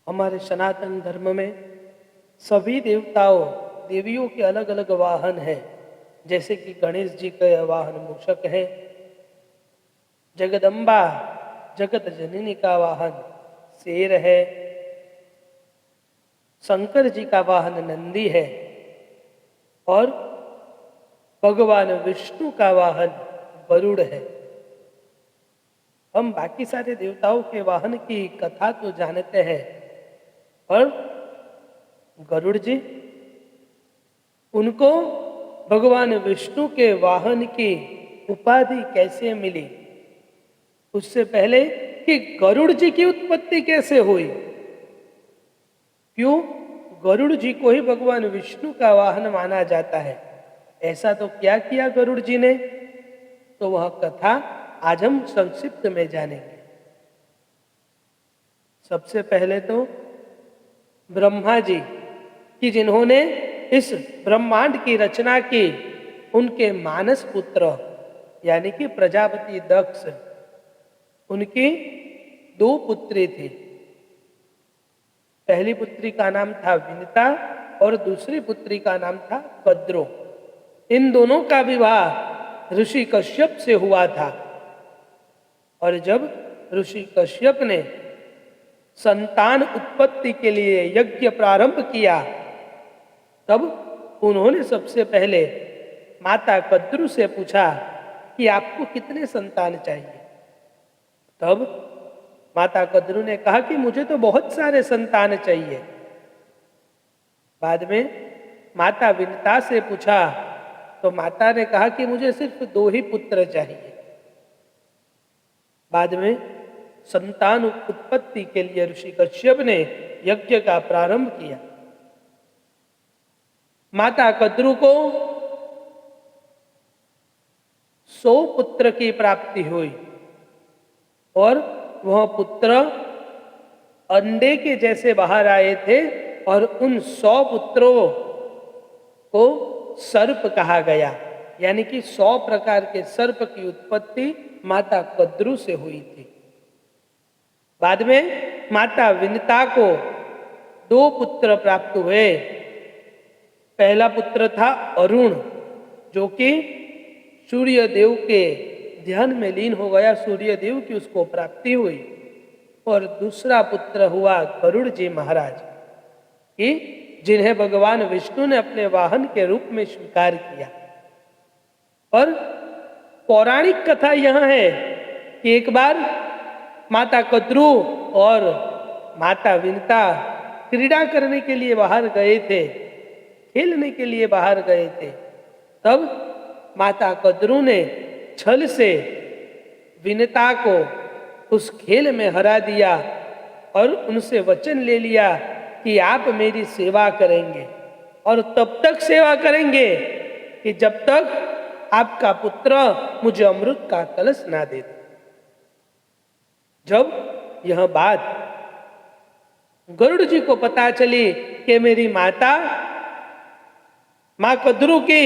हमारे सनातन धर्म में सभी देवताओं देवियों के अलग अलग वाहन हैं। जैसे कि गणेश जी का वाहन मूषक है, जगदम्बा जगत जननी का वाहन शेर है, शंकर जी का वाहन नंदी है और भगवान विष्णु का वाहन गरुड़ है। हम बाकी सारे देवताओं के वाहन की कथा तो जानते हैं, पर गरुड़ जी, उनको भगवान विष्णु के वाहन की उपाधि कैसे मिली, उससे पहले कि गरुड़ जी की उत्पत्ति कैसे हुई, क्यों गरुड़ जी को ही भगवान विष्णु का वाहन माना जाता है, ऐसा तो क्या किया गरुड़ जी ने, तो वह कथा आज हम संक्षिप्त में जानेंगे। सबसे पहले तो ब्रह्मा जी कि जिन्होंने इस ब्रह्मांड की रचना की, उनके मानस पुत्र यानी कि प्रजापति दक्ष, उनकी 2 पुत्री थी। पहली पुत्री का नाम था विनिता और दूसरी पुत्री का नाम था कद्रो। इन दोनों का विवाह ऋषि कश्यप से हुआ था और जब ऋषि कश्यप ने संतान उत्पत्ति के लिए यज्ञ प्रारंभ किया, तब उन्होंने सबसे पहले माता कद्रु से पूछा कि आपको कितने संतान चाहिए। तब माता कद्रु ने कहा कि मुझे तो बहुत सारे संतान चाहिए। बाद में माता विनिता से पूछा तो माता ने कहा कि मुझे सिर्फ 2 ही पुत्र चाहिए। बाद में संतान उत्पत्ति के लिए ऋषि कश्यप ने यज्ञ का प्रारंभ किया। माता कद्रु को 100 पुत्र की प्राप्ति हुई और वह पुत्र अंडे के जैसे बाहर आए थे और उन 100 पुत्रों को सर्प कहा गया, यानी कि 100 प्रकार के सर्प की उत्पत्ति माता कद्रु से हुई थी। बाद में माता विनिता को 2 पुत्र प्राप्त हुए। पहला पुत्र था अरुण, जो कि सूर्य देव के ध्यान में लीन हो गया, सूर्य देव की उसको प्राप्ति हुई। और दूसरा पुत्र हुआ गरुड़ जी महाराज कि जिन्हें भगवान विष्णु ने अपने वाहन के रूप में स्वीकार किया। और पौराणिक कथा यह है कि एक बार माता कद्रु और माता विनिता क्रीड़ा करने के लिए बाहर गए थे, खेलने के लिए बाहर गए थे। तब माता कद्रु ने छल से विनिता को उस खेल में हरा दिया और उनसे वचन ले लिया कि आप मेरी सेवा करेंगे और तब तक सेवा करेंगे कि जब तक आपका पुत्र मुझे अमृत का कलश ना दे दे। जब यह बात गरुड़ जी को पता चली कि मेरी माता मां कद्रु की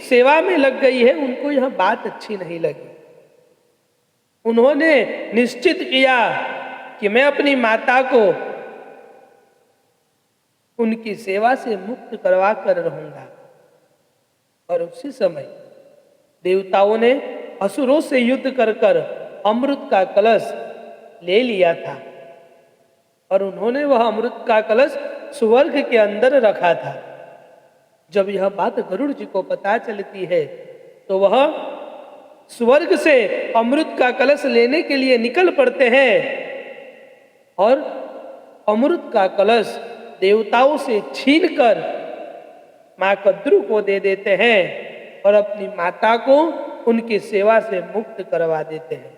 सेवा में लग गई है, उनको यह बात अच्छी नहीं लगी। उन्होंने निश्चित किया कि मैं अपनी माता को उनकी सेवा से मुक्त करवा कर रहूंगा। और उसी समय देवताओं ने असुरों से युद्ध कर कर अमृत का कलश ले लिया था और उन्होंने वह अमृत का कलश स्वर्ग के अंदर रखा था। जब यह बात गरुड़ जी को पता चलती है तो वह स्वर्ग से अमृत का कलश लेने के लिए निकल पड़ते हैं और अमृत का कलश देवताओं से छीनकर मां कद्रु को दे देते हैं और अपनी माता को उनकी सेवा से मुक्त करवा देते हैं।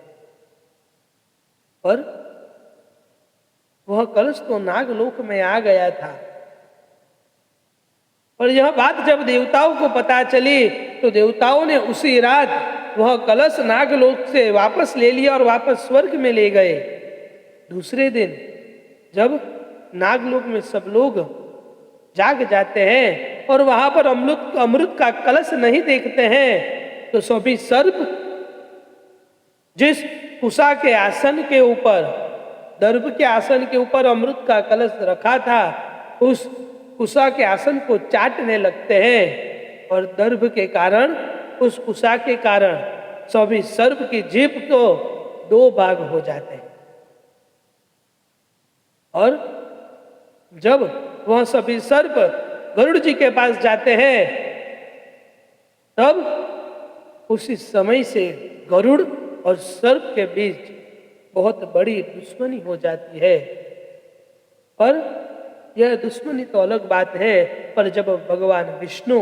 और वह कलश तो नागलोक में आ गया था। और यह बात जब देवताओं को पता चली तो देवताओं ने उसी रात वह कलश नागलोक से वापस ले लिया और वापस स्वर्ग में ले गए। दूसरे दिन जब नागलोक में सब लोग जाग जाते हैं और वहां पर अमृत का कलश नहीं देखते हैं तो सभी सर्प जिस उषा के आसन के ऊपर दर्भ के आसन के ऊपर अमृत का कलश रखा था, उस कुशा के आसन को चाटने लगते हैं और दर्भ के कारण, उस कुशा के कारण सभी सर्प की जीभ को 2 भाग हो जाते हैं। और जब वह सभी सर्प गरुड़ जी के पास जाते हैं, तब उसी समय से गरुड़ और सर्प के बीच बहुत बड़ी दुश्मनी हो जाती है। पर यह दुश्मनी तो अलग बात है, पर जब भगवान विष्णु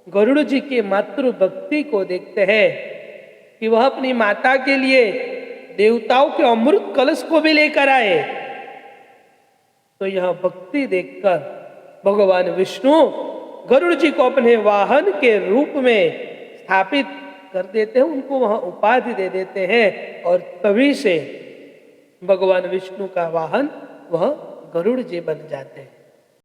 गरुड़ जी के मातृ भक्ति को देखते हैं कि वह अपनी माता के लिए देवताओं के अमृत कलश को भी लेकर आए, तो यह भक्ति देखकर भगवान विष्णु गरुड़ जी को अपने वाहन के रूप में स्थापित कर देते हैं, उनको वह उपाधि दे देते हैं और तभी से भगवान विष्णु का वाहन वह गरुड़ जी बन जाते हैं।